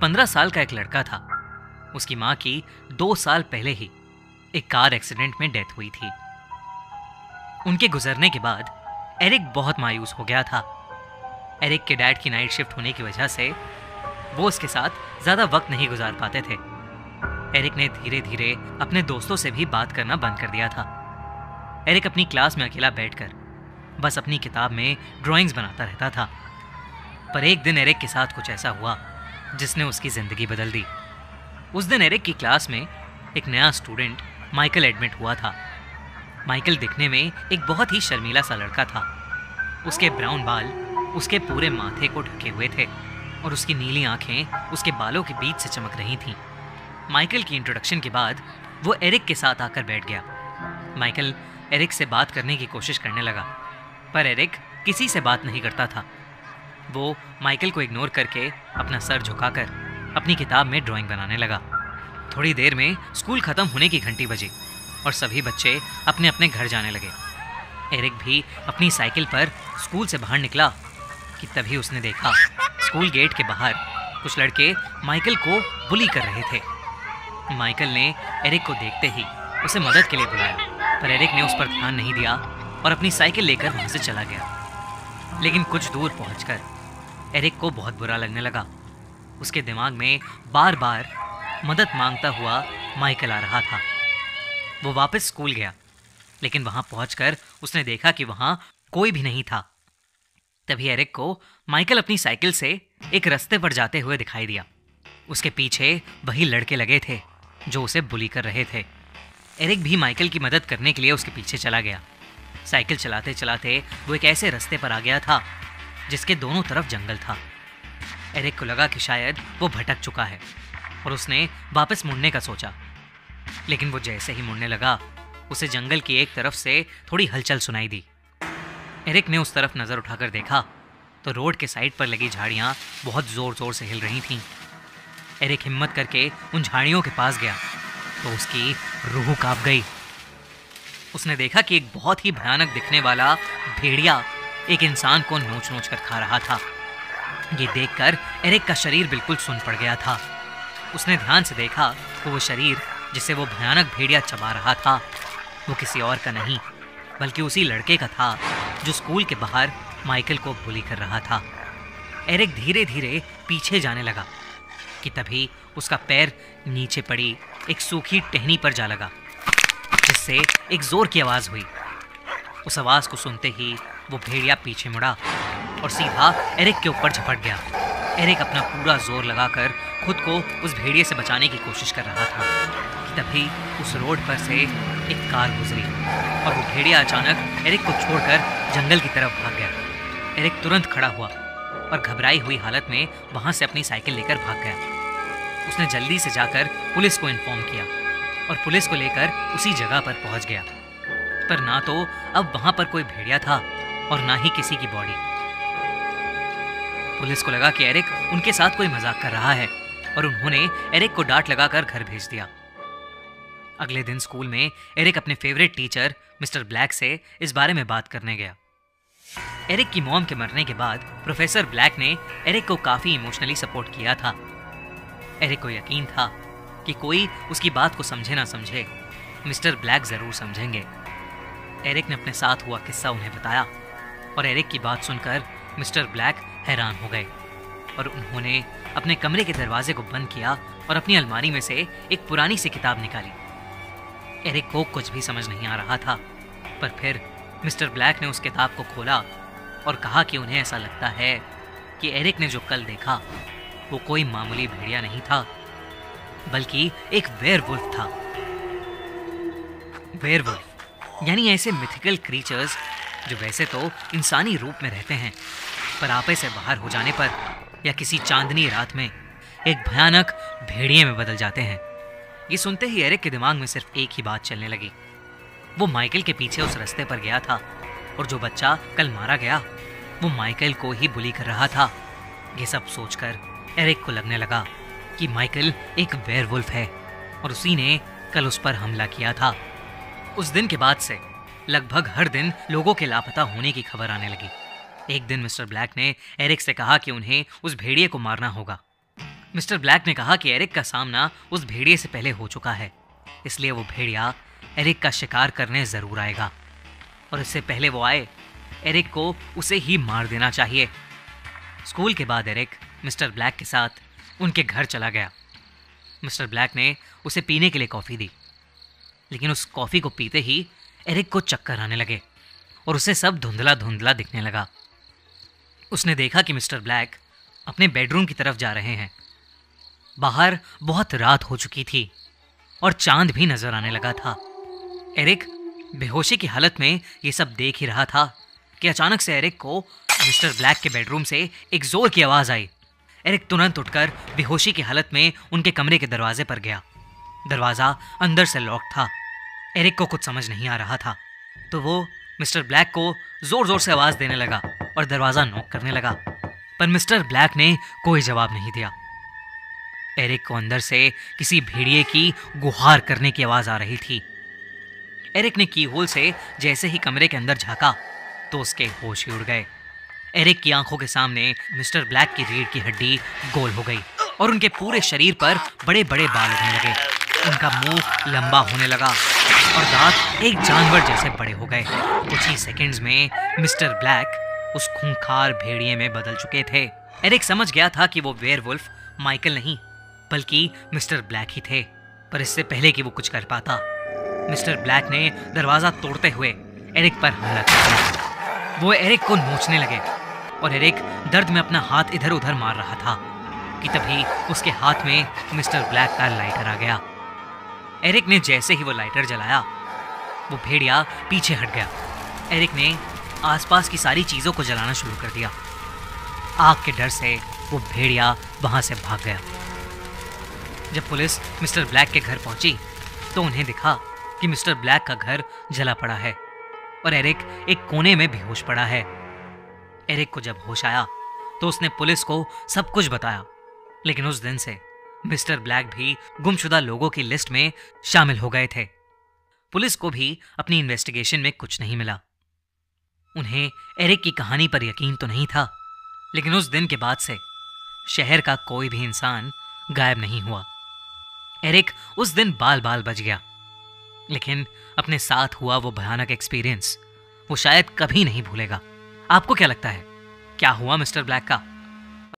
15 साल का एक लड़का था। उसकी माँ की 2 साल पहले ही एक कार एक्सीडेंट में डेथ हुई थी। उनके गुजरने के बाद एरिक बहुत मायूस हो गया था। एरिक के डैड की नाइट शिफ्ट होने की वजह से वो उसके साथ ज्यादा वक्त नहीं गुजार पाते थे। एरिक ने धीरे धीरे अपने दोस्तों से भी बात करना बंद कर दिया था। एरिक अपनी क्लास में अकेला बैठकर बस अपनी किताब में ड्राइंग्स बनाता रहता था। पर एक दिन एरिक के साथ कुछ ऐसा हुआ जिसने उसकी जिंदगी बदल दी। उस दिन एरिक की क्लास में एक नया स्टूडेंट माइकल एडमिट हुआ था। माइकल दिखने में एक बहुत ही शर्मीला सा लड़का था। उसके ब्राउन बाल उसके पूरे माथे को ढके हुए थे और उसकी नीली आंखें उसके बालों के बीच से चमक रही थीं। माइकल की इंट्रोडक्शन के बाद वो एरिक के साथ आकर बैठ गया। माइकल एरिक से बात करने की कोशिश करने लगा, पर एरिक किसी से बात नहीं करता था। वो माइकल को इग्नोर करके अपना सर झुकाकर अपनी किताब में ड्राइंग बनाने लगा। थोड़ी देर में स्कूल खत्म होने की घंटी बजी और सभी बच्चे अपने अपने घर जाने लगे। एरिक भी अपनी साइकिल पर स्कूल से बाहर निकला कि तभी उसने देखा स्कूल गेट के बाहर कुछ लड़के माइकल को बुली कर रहे थे। माइकल ने एरिक को देखते ही उसे मदद के लिए बुलाया, पर एरिक ने उस पर ध्यान नहीं दिया और अपनी साइकिल लेकर वहां से चला गया। लेकिन कुछ दूर पहुंचकर एरिक को बहुत बुरा लगने लगा। उसके दिमाग में बार बार मदद मांगता हुआ माइकल आ रहा था। वो वापस स्कूल गया, लेकिन वहां पहुंचकर उसने देखा कि वहां कोई भी नहीं था। तभी एरिक को माइकल अपनी साइकिल से एक रास्ते पर जाते हुए दिखाई दिया। उसके पीछे वही लड़के लगे थे जो उसे बुली कर रहे थे। एरिक भी माइकल की मदद करने के लिए उसके पीछे चला गया। साइकिल चलाते चलाते वो एक ऐसे रास्ते पर आ गया था जिसके दोनों तरफ जंगल था। एरिक को लगा कि शायद वो भटक चुका है और उसने वापस मुड़ने का सोचा, लेकिन वो जैसे ही मुड़ने लगा उसे जंगल की एक तरफ से थोड़ी हलचल सुनाई दी। एरिक ने उस तरफ नजर उठाकर देखा तो रोड के साइड पर लगी झाड़ियां बहुत जोर जोर से हिल रही थीं। एरिक हिम्मत करके उन झाड़ियों के पास गया तो उसकी रूह कांप गई। उसने देखा कि एक बहुत ही भयानक दिखने वाला भेड़िया एक इंसान को नोच नोच कर खा रहा था। ये देखकर एरिक का शरीर बिल्कुल सुन्न पड़ गया था। उसने ध्यान से देखा तो वो शरीर जिसे वो भयानक भेड़िया चबा रहा था वो किसी और का नहीं बल्कि उसी लड़के का था जो स्कूल के बाहर माइकल को बुली कर रहा था। एरिक धीरे धीरे पीछे जाने लगा कि तभी उसका पैर नीचे पड़ी एक सूखी टहनी पर जा लगा, जिससे एक जोर की आवाज हुई। उस आवाज को सुनते ही वो भेड़िया पीछे मुड़ा और सीधा एरिक के ऊपर झपट गया। एरिक अपना पूरा जोर लगाकर खुद को उस भेड़िए से बचाने की कोशिश कर रहा था कि तभी उस रोड पर से एक कार गुजरी और वो भेड़िया अचानक एरिक को छोड़कर जंगल की तरफ भाग गया। एरिक तुरंत खड़ा हुआ और घबराई हुई हालत में वहां से अपनी साइकिल लेकर भाग गया। उसने जल्दी से जाकर पुलिस को इन्फॉर्म किया और पुलिस को लेकर उसी जगह पर पहुंच गया, पर ना तो अब वहां पर कोई भेड़िया था और ना ही किसी की बॉडी। पुलिस को लगा कि एरिक उनके साथ कोई मजाक कर रहा है और उन्होंने एरिक को डांट लगाकर घर भेज दिया। अगले दिन स्कूल में एरिक अपने फेवरेट टीचर मिस्टर ब्लैक से इस बारे में बात करने गया। एरिक की मॉम के मरने के बाद प्रोफेसर ब्लैक ने एरिक को काफी इमोशनली सपोर्ट किया था। एरिक को यकीन था कि कोई उसकी बात को समझे ना समझे, मिस्टर ब्लैक जरूर समझेंगे। एरिक ने अपने साथ हुआ किस्सा उन्हें बताया और एरिक की बात सुनकर मिस्टर ब्लैक हैरान हो गए और उन्होंने अपने कमरे के दरवाजे को बंद किया और अपनी अलमारी में से एक पुरानी सी किताब निकाली। एरिक को कुछ भी समझ नहीं आ रहा था, पर फिर मिस्टर ब्लैक ने उस किताब को खोला और कहा कि उन्हें ऐसा लगता है कि एरिक ने जो कल देखा वो कोई मामूली भेड़िया नहीं था बल्कि एक वेयरवुल्फ था। वेयरवुल्फ यानी ऐसे मिथिकल क्रीचर्स जो वैसे तो इंसानी रूप में रहते हैं, पर आपे से बाहर हो जाने पर या किसी चांदनी रात में एक भयानक भेड़िए में बदल जाते हैं। ये सुनते ही एरिक के दिमाग में सिर्फ एक ही बात चलने लगी। वो माइकल के पीछे उस रास्ते पर गया था और जो बच्चा कल मारा गया वो माइकल को ही बुली कर रहा था। ये सब सोचकर एरिक को लगने लगा कि माइकल एक वेयरवुल्फ है और उसी ने कल उस पर हमला किया था। उस दिन के बाद से लगभग हर दिन लोगों के लापता होने की खबर आने लगी। एक दिन मिस्टर ब्लैक ने एरिक से कहा कि उन्हें उस भेड़िए को मारना होगा। मिस्टर ब्लैक ने कहा कि एरिक का सामना उस भेड़िए से पहले हो चुका है, इसलिए वो भेड़िया एरिक का शिकार करने जरूर आएगा, और इससे पहले वो आए एरिक को उसे ही मार देना चाहिए। स्कूल के बाद एरिक मिस्टर ब्लैक के साथ उनके घर चला गया। मिस्टर ब्लैक ने उसे पीने के लिए कॉफ़ी दी, लेकिन उस कॉफ़ी को पीते ही एरिक को चक्कर आने लगे और उसे सब धुंधला धुंधला दिखने लगा। उसने देखा कि मिस्टर ब्लैक अपने बेडरूम की तरफ जा रहे हैं। बाहर बहुत रात हो चुकी थी और चांद भी नजर आने लगा था। एरिक बेहोशी की हालत में ये सब देख ही रहा था कि अचानक से एरिक को मिस्टर ब्लैक के बेडरूम से एक जोर की आवाज आई। एरिक तुरंत उठकर बेहोशी की हालत में उनके कमरे के दरवाजे पर गया। दरवाजा अंदर से लॉक था। एरिक को कुछ समझ नहीं आ रहा था, तो वो मिस्टर ब्लैक को जोर जोर से आवाज देने लगा और दरवाजा नॉक करने लगा, पर मिस्टर ब्लैक ने कोई जवाब नहीं दिया। एरिक को अंदर से किसी भेड़िए की गुहार करने की आवाज आ रही थी। एरिक ने कीहोल से जैसे ही कमरे के अंदर झांका तो उसके होश ही उड़ गए। एरिक की आंखों के सामने मिस्टर ब्लैक की रीढ़ की हड्डी गोल हो गई और उनके पूरे शरीर पर बड़े बड़े बाल उगने लगे। उनका मुंह लंबा होने लगा और दांत एक जानवर जैसे बड़े हो गए। कुछ ही सेकंड्स में मिस्टर ब्लैक उस खूंखार भेड़िए में बदल चुके थे। एरिक समझ गया था कि वो वेयरवुल्फ माइकल नहीं बल्कि मिस्टर ब्लैक ही थे, पर इससे पहले कि वो कुछ कर पाता, मिस्टर ब्लैक ने दरवाजा तोड़ते हुए एरिक पर हमला किया। वो एरिक को नोचने लगे और एरिक दर्द में अपना हाथ इधर उधर मार रहा था कि तभी उसके हाथ में मिस्टर ब्लैक का लाइटर आ गया। एरिक ने जैसे ही वो लाइटर जलाया, वो भेड़िया पीछे हट गया। एरिक ने आसपास की सारी चीजों को जलाना शुरू कर दिया। आग के डर से वो भेड़िया वहां से भाग गया। जब पुलिस मिस्टर ब्लैक के घर पहुंची तो उन्हें दिखा कि मिस्टर ब्लैक का घर जला पड़ा है और एरिक एक कोने में बेहोश पड़ा है। एरिक को जब होश आया तो उसने पुलिस को सब कुछ बताया, लेकिन उस दिन से मिस्टर ब्लैक भी गुमशुदा लोगों की लिस्ट में शामिल हो गए थे। पुलिस को भी अपनी इन्वेस्टिगेशन में कुछ नहीं मिला। उन्हें एरिक की कहानी पर यकीन तो नहीं था, लेकिन उस दिन के बाद से शहर का कोई भी इंसान गायब नहीं हुआ। एरिक उस दिन बाल बाल बच गया, लेकिन अपने साथ हुआ वो भयानक एक्सपीरियंस वो शायद कभी नहीं भूलेगा। आपको क्या लगता है, क्या हुआ मिस्टर ब्लैक का?